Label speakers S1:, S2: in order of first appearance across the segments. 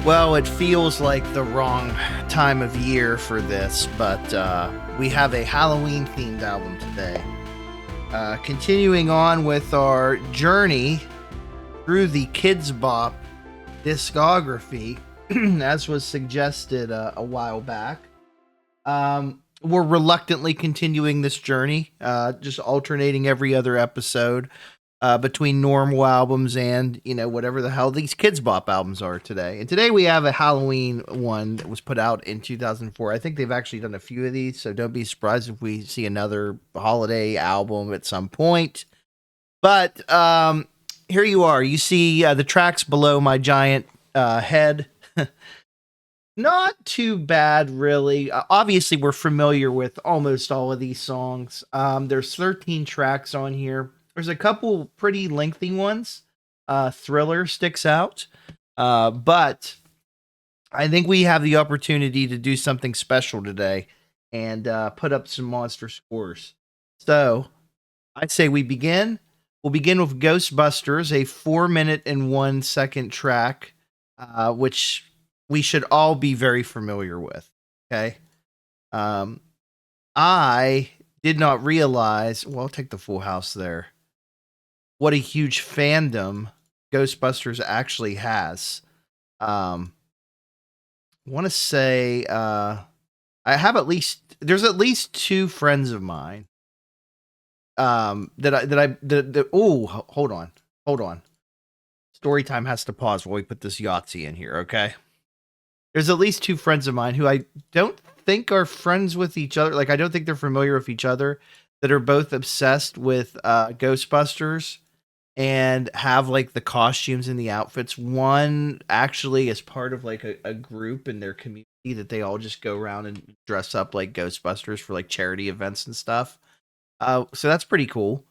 S1: Well, it feels like the wrong time of year for this, but we have a Halloween themed album today. Continuing on with our journey through the Kidz Bop discography, as was suggested a while back. We're reluctantly continuing this journey, just alternating every other episode between normal albums and, whatever the hell these Kidz Bop albums are today. And today we have a Halloween one that was put out in 2004. I think they've actually done a few of these, so don't be surprised if we see another holiday album at some point. But here you are. You see the tracks below my giant head. Not too bad, really. Obviously, we're familiar with almost all of these songs. There's 13 tracks on here. There's a couple pretty lengthy ones. Thriller sticks out. But I think we have the opportunity to do something special today and put up some monster scores. So I say we begin. We'll begin with Ghostbusters, a 4-minute and 1 second track, which we should all be very familiar with. Okay. I did not realize, well, I'll take the Full House there, what a huge fandom Ghostbusters actually has. I want to say there's at least two friends of mine hold on. Story time has to pause while we put this Yahtzee in here, okay? There's at least two friends of mine who I don't think are friends with each other. Like, I don't think they're familiar with each other, that are both obsessed with Ghostbusters and have like the costumes and the outfits. One actually is part of like a group in their community that they all just go around and dress up like Ghostbusters for like charity events and stuff. So that's pretty cool.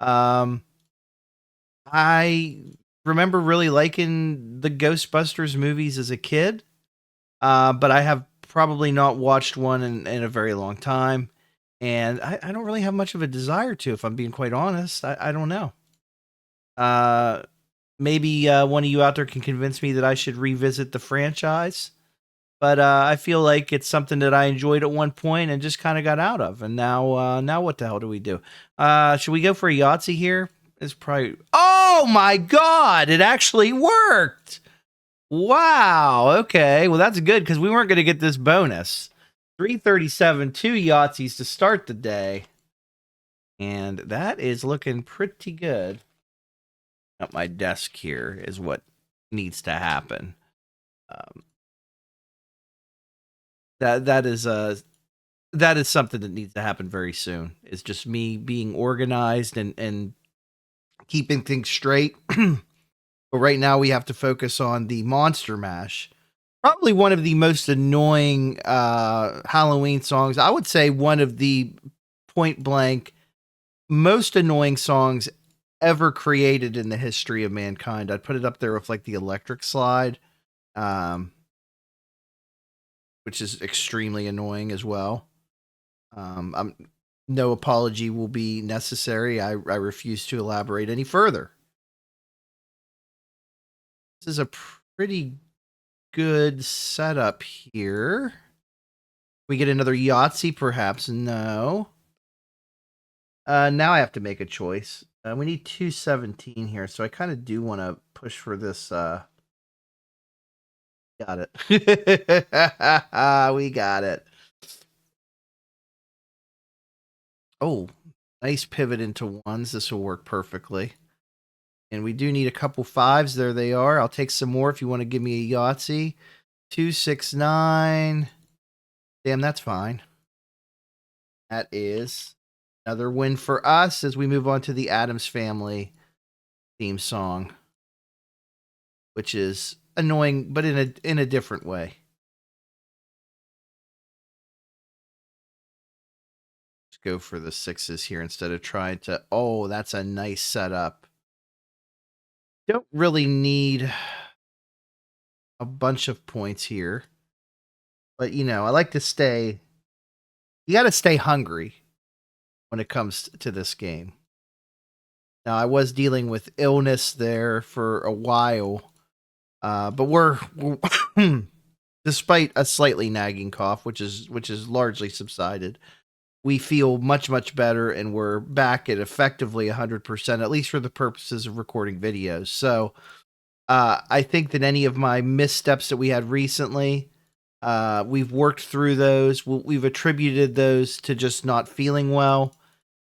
S1: I remember really liking the Ghostbusters movies as a kid, but I have probably not watched one in a very long time. And I don't really have much of a desire to, if I'm being quite honest. I don't know. Maybe one of you out there can convince me that I should revisit the franchise. But I feel like it's something that I enjoyed at one point and just kind of got out of. And now what the hell do we do? Should we go for a Yahtzee here? It's probably... Oh my God! It actually worked! Wow, okay. Well, that's good because we weren't going to get this bonus. 337, 2 Yahtzees to start the day. And that is looking pretty good. At my desk here is what needs to happen. That is something that needs to happen very soon. It's just me being organized and keeping things straight. But right now we have to focus on the Monster Mash. Probably one of the most annoying Halloween songs. I would say one of the point blank most annoying songs ever created in the history of mankind. I'd put it up there with like the Electric Slide, which is extremely annoying as well. No apology will be necessary. I refuse to elaborate any further. This is a pretty good setup here. We get another Yahtzee, perhaps? No. Now I have to make a choice. We need 217 here, so I kind of do want to push for this. Got it. We got it. Oh, nice pivot into ones. This will work perfectly. And we do need a couple fives. There they are. I'll take some more if you want to give me a Yahtzee. 269. Damn, that's fine. That is another win for us as we move on to the Addams Family theme song, which is annoying, but in a different way. Let's go for the sixes here instead of trying to... Oh, that's a nice setup. Don't really need a bunch of points here. But, I like to stay... You got to stay hungry when it comes to this game. Now, I was dealing with illness there for a while, But we're despite a slightly nagging cough, which is largely subsided, we feel much better, and we're back at effectively 100%, at least for the purposes of recording videos. So I think that any of my missteps that we had recently, we've worked through those. We've attributed those to just not feeling well.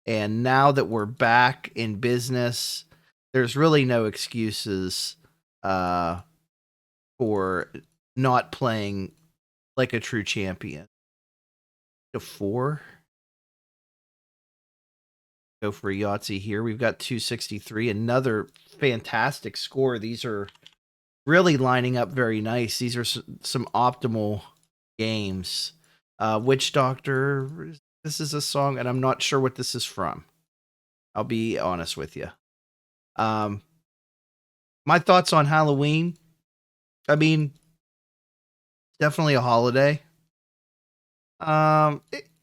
S1: And now that we're back in business, there's really no excuses for not playing like a true champion. To 4. Go for a Yahtzee here. We've got 263. Another fantastic score. These are really lining up very nice. These are some optimal games. Witch Doctor. This is a song, and I'm not sure what this is from. I'll be honest with you. My thoughts on Halloween. I mean, definitely a holiday.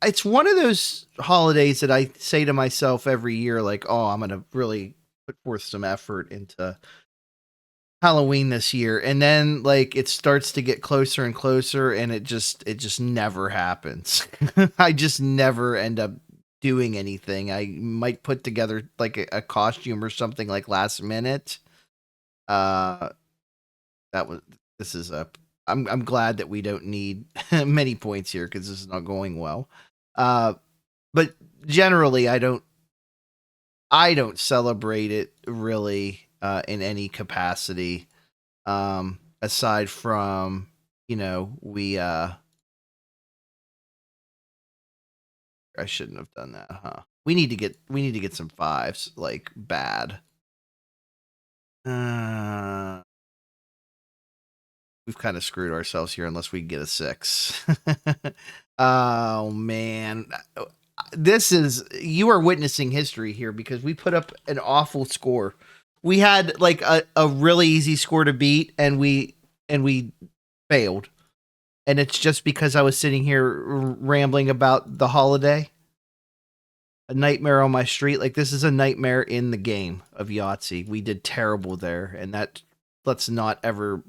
S1: It's one of those holidays that I say to myself every year, like, oh, I'm going to really put forth some effort into Halloween this year. And then like it starts to get closer and closer, and it just never happens. I just never end up doing anything. I might put together like a costume or something like last minute. I'm glad that we don't need many points here because this is not going well. But generally I don't celebrate it really in any capacity. Aside from, we I shouldn't have done that, huh? We need to get some 5s, like bad. We've kind of screwed ourselves here unless we get a 6. Oh man. You are witnessing history here because we put up an awful score. We had like a really easy score to beat, and we failed. And it's just because I was sitting here rambling about the holiday. A nightmare on my street. Like, this is a nightmare in the game of Yahtzee. We did terrible there, and let's not ever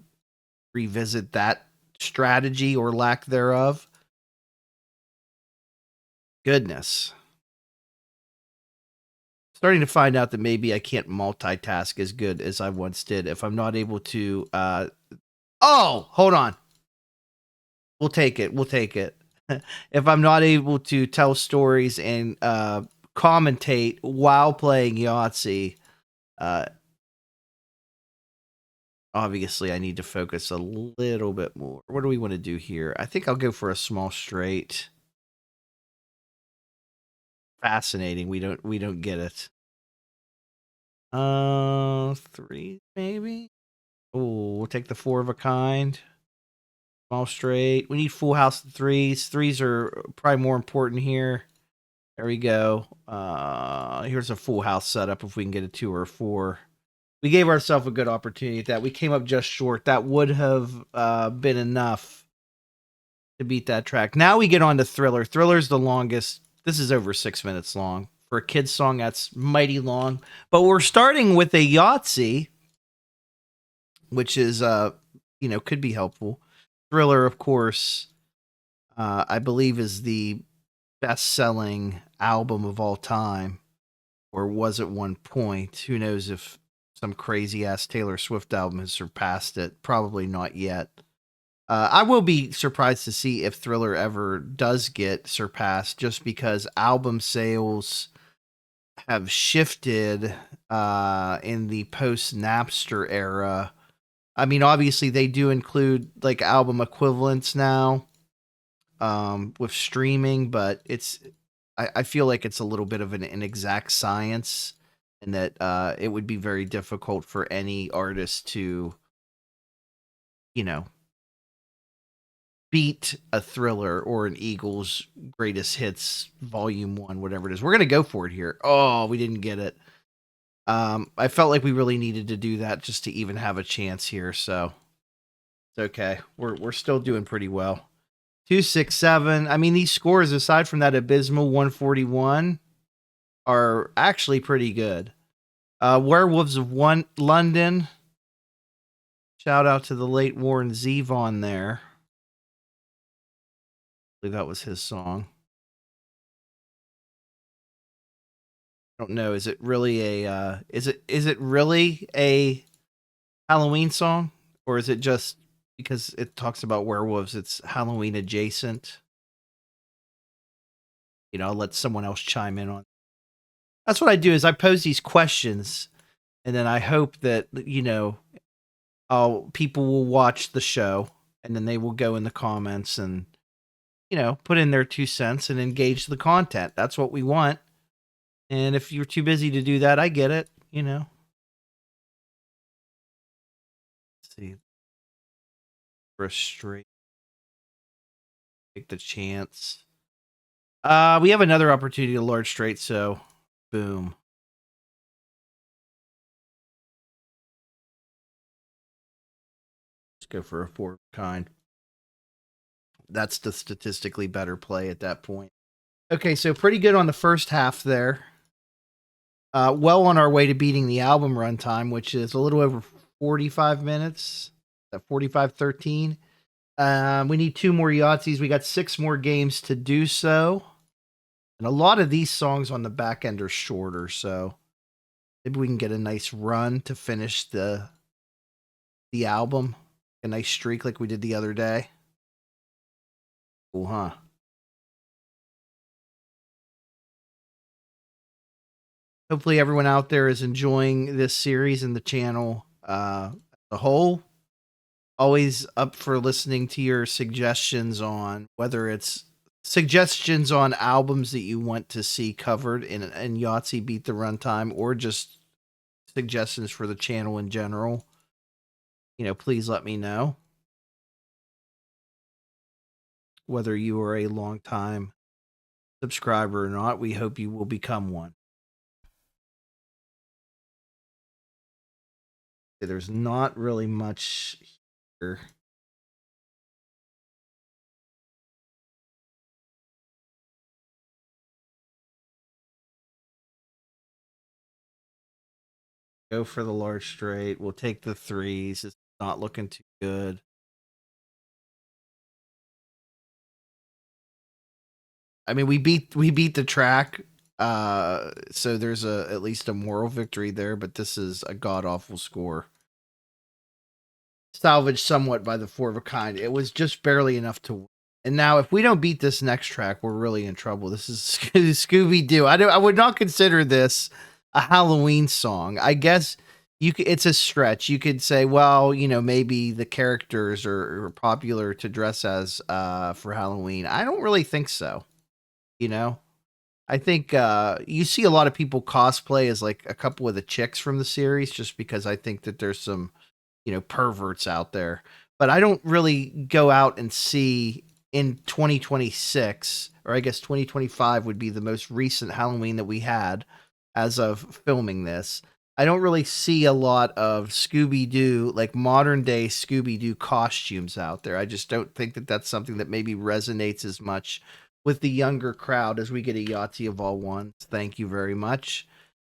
S1: revisit that strategy or lack thereof. Goodness. Starting to find out that maybe I can't multitask as good as I once did if I'm not able to oh, hold on. We'll take it. If I'm not able to tell stories and commentate while playing Yahtzee, obviously I need to focus a little bit more. What do we want to do here? I think I'll go for a small straight. Fascinating. We don't get it. 3 maybe. Oh, we'll take the 4 of a kind. Small straight. We need full house 3s. 3s are probably more important here. There we go. Here's a full house setup if we can get a 2 or a 4. We gave ourselves a good opportunity at that. We came up just short. That would have been enough to beat that track. Now we get on to Thriller. Thriller's the longest. This is over 6 minutes long. For a kid's song, that's mighty long. But we're starting with a Yahtzee, which is, could be helpful. Thriller, of course, I believe is the best-selling album of all time, or was at one point. Who knows if some crazy-ass Taylor Swift album has surpassed it. Probably not yet. I will be surprised to see if Thriller ever does get surpassed, just because album sales have shifted in the post-Napster era. I mean, obviously, they do include like album equivalents now with streaming, but I feel like it's a little bit of an inexact science, and that it would be very difficult for any artist to, beat a Thriller or an Eagles Greatest Hits Volume 1, whatever it is. We're going to go for it here. Oh, we didn't get it. I felt like we really needed to do that just to even have a chance here, so it's okay. We're still doing pretty well. 267. I mean, these scores, aside from that abysmal 141, are actually pretty good. Werewolves of London. Shout out to the late Warren Zevon there. I believe that was his song. I don't know. Is it really a is it really a Halloween song, or is it just because it talks about werewolves? It's Halloween adjacent. I'll let someone else chime in on. That's what I do. Is I pose these questions, and then I hope that people will watch the show, and then they will go in the comments and put in their 2 cents and engage the content. That's what we want. And if you're too busy to do that, I get it. Let's see. For a straight, take the chance. We have another opportunity to large straight, so boom. Let's go for a 4 of a kind. That's the statistically better play at that point. Okay, so pretty good on the first half there. Well on our way to beating the album runtime, which is a little over 45 minutes. At 45:13. We need 2 more Yahtzees. We got 6 more games to do so. And a lot of these songs on the back end are shorter, so maybe we can get a nice run to finish the album. A nice streak like we did the other day. Cool, huh? Hopefully everyone out there is enjoying this series and the channel as a whole. Always up for listening to your suggestions on whether it's suggestions on albums that you want to see covered in Yahtzee Beat the Runtime, or just suggestions for the channel in general. Please let me know. Whether you are a long time subscriber or not, we hope you will become one. There's not really much here. Go for the large straight. We'll take the 3s. It's not looking too good. I mean, we beat the track, so there's at least a moral victory there. But this is a god awful score. Salvaged somewhat by the 4 of a kind. It was just barely enough to win. And now, if we don't beat this next track, we're really in trouble. This is Scooby Doo. I would not consider this a Halloween song. I guess it's a stretch. You could say, well, maybe the characters are popular to dress as for Halloween. I don't really think so. I think you see a lot of people cosplay as like a couple of the chicks from the series, just because I think that there's some perverts out there. But I don't really go out and see in 2026, or I guess 2025 would be the most recent Halloween that we had as of filming this. I don't really see a lot of Scooby-Doo, like modern day Scooby-Doo costumes out there. I just don't think that that's something that maybe resonates as much with the younger crowd as we get a Yahtzee of all ones. Thank you very much.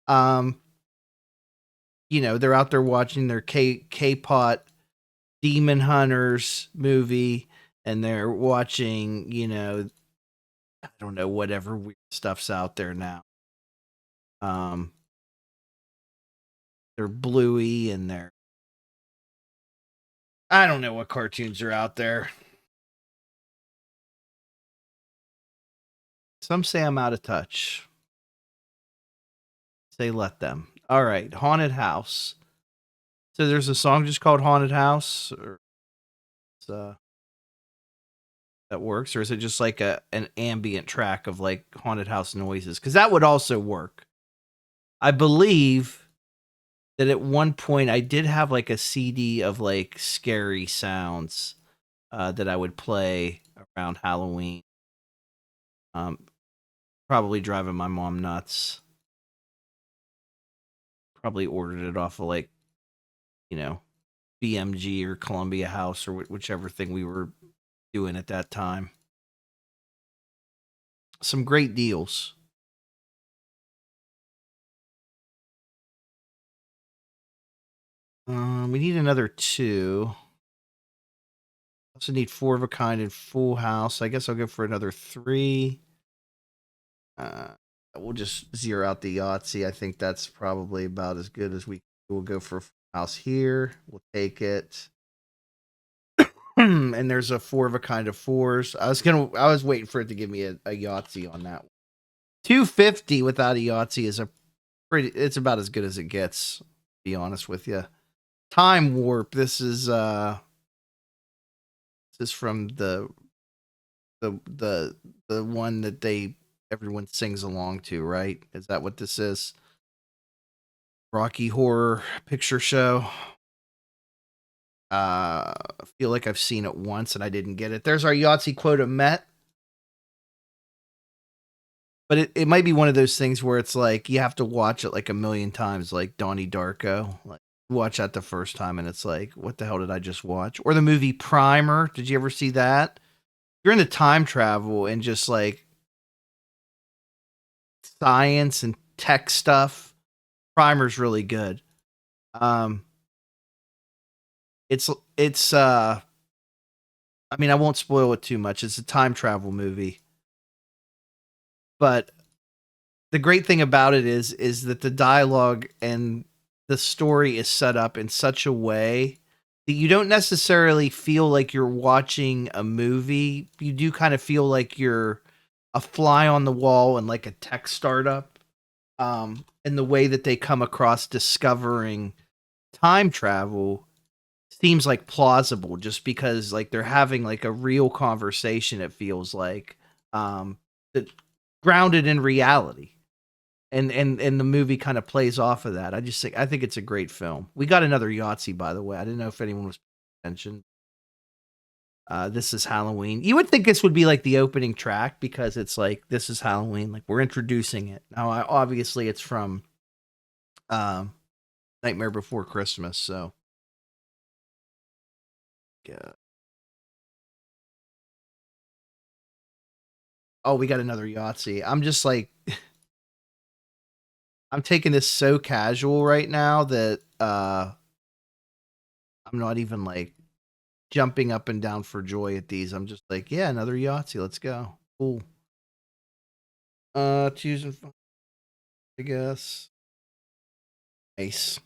S1: They're out there watching their K-Pot Demon Hunters movie, and they're watching, I don't know, whatever weird stuff's out there now. They're Bluey, and I don't know what cartoons are out there. Some say I'm out of touch. Say let them. All right, Haunted House. So there's a song just called Haunted House, or that works, or is it just like an ambient track of like haunted house noises? Because that would also work. I believe that at one point I did have like a CD of like scary sounds that I would play around Halloween. Probably driving my mom nuts. Probably ordered it off of like, BMG or Columbia House, or whichever thing we were doing at that time. Some great deals. We need another 2. Also need 4 of a kind and full house. I guess I'll go for another 3. We'll just zero out the Yahtzee. I think that's probably about as good as we'll go for a full house here. We'll take it. And there's a 4 of a kind of 4s. I was waiting for it to give me a Yahtzee on that one. 250 without a Yahtzee is it's about as good as it gets, to be honest with you. Time Warp. This is from the one that everyone sings along to, right? Is that what this is? Rocky Horror Picture Show. I feel like I've seen it once and I didn't get it. There's our Yahtzee quota met. But it might be one of those things where it's like you have to watch it like a million times, like Donnie Darko. Like watch that the first time and it's like, what the hell did I just watch? Or the movie Primer. Did you ever see that? You're into time travel and just like science and tech stuff. Primer's really good. It's I mean, I won't spoil it too much. It's a time travel movie. But the great thing about it is that the dialogue and the story is set up in such a way that you don't necessarily feel like you're watching a movie. You do kind of feel like you're a fly on the wall in like a tech startup. And the way that they come across discovering time travel seems like plausible just because like they're having like a real conversation, it feels like. That grounded in reality. And the movie kind of plays off of that. I think it's a great film. We got another Yahtzee, by the way. I didn't know if anyone was paying attention. This is Halloween. You would think this would be like the opening track because it's like, this is Halloween. Like we're introducing it. Now, obviously it's from Nightmare Before Christmas. So, yeah. Oh, we got another Yahtzee. I'm just like, I'm taking this so casual right now that I'm not even like jumping up and down for joy at these. I'm just like, yeah, another Yahtzee. Let's go. Cool. Choosing, I guess. Nice.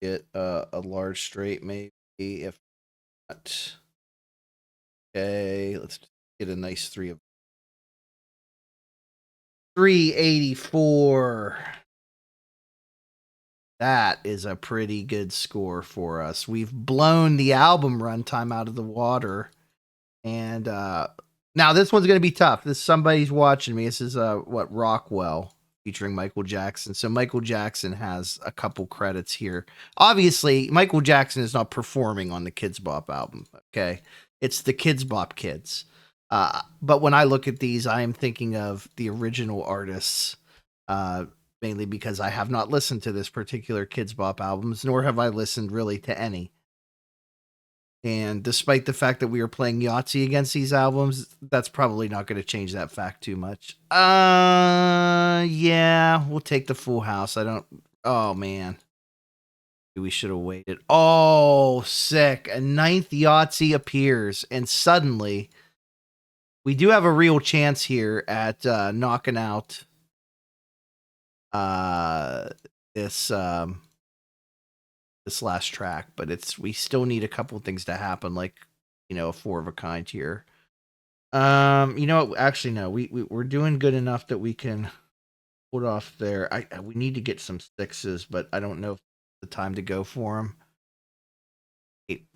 S1: Get a large straight, maybe, if not. Okay, let's get a nice 3 of 384. That is a pretty good score for us. We've blown the album Runtime out of the water. And now this one's going to be tough. Somebody's watching me. This is Rockwell featuring Michael Jackson. So Michael Jackson has a couple credits here. Obviously, Michael Jackson is not performing on the Kidz Bop album. Okay, it's the Kidz Bop Kids. But when I look at these, I am thinking of the original artists. Mainly because I have not listened to this particular Kidz Bop albums, nor have I listened really to any. And despite the fact that we are playing Yahtzee against these albums, that's probably not going to change that fact too much. Yeah, we'll take the full house. Oh man. We should have waited. Oh, sick. A 9th Yahtzee appears, and suddenly we do have a real chance here at knocking out this last track, but we still need a couple things to happen, like a 4 of a kind here. Actually no, we're doing good enough that we can hold off there. We need to get some 6s, but I don't know if the time to go for them.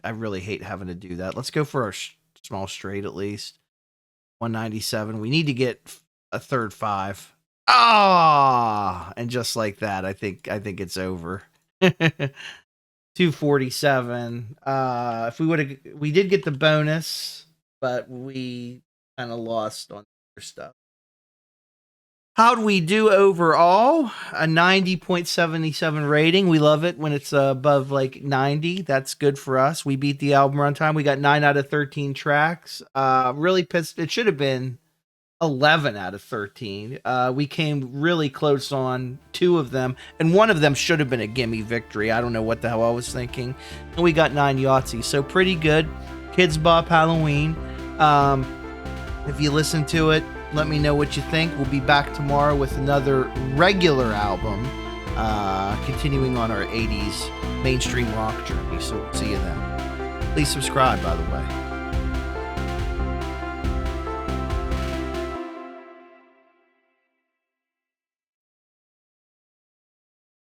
S1: I really hate having to do that. Let's go for our small straight at least. 197. We need to get a third 5. And just like that, I think it's over. 247. If we did get the bonus, but we kind of lost on other stuff. How'd we do overall? A 90.77 rating. We love it when it's above like 90. That's good for us. We beat the album Runtime. We got 9 out of 13 tracks. Really pissed. It should have been 11 out of 13. We came really close on 2 of them, and one of them should have been a gimme victory. I don't know what the hell I was thinking. And we got 9 Yahtzee, so pretty good. Kidz Bop Halloween. If you listen to it, let me know what you think. We'll be back tomorrow with another regular album, continuing on our 80s mainstream rock journey. So see you then. Please subscribe, by the way.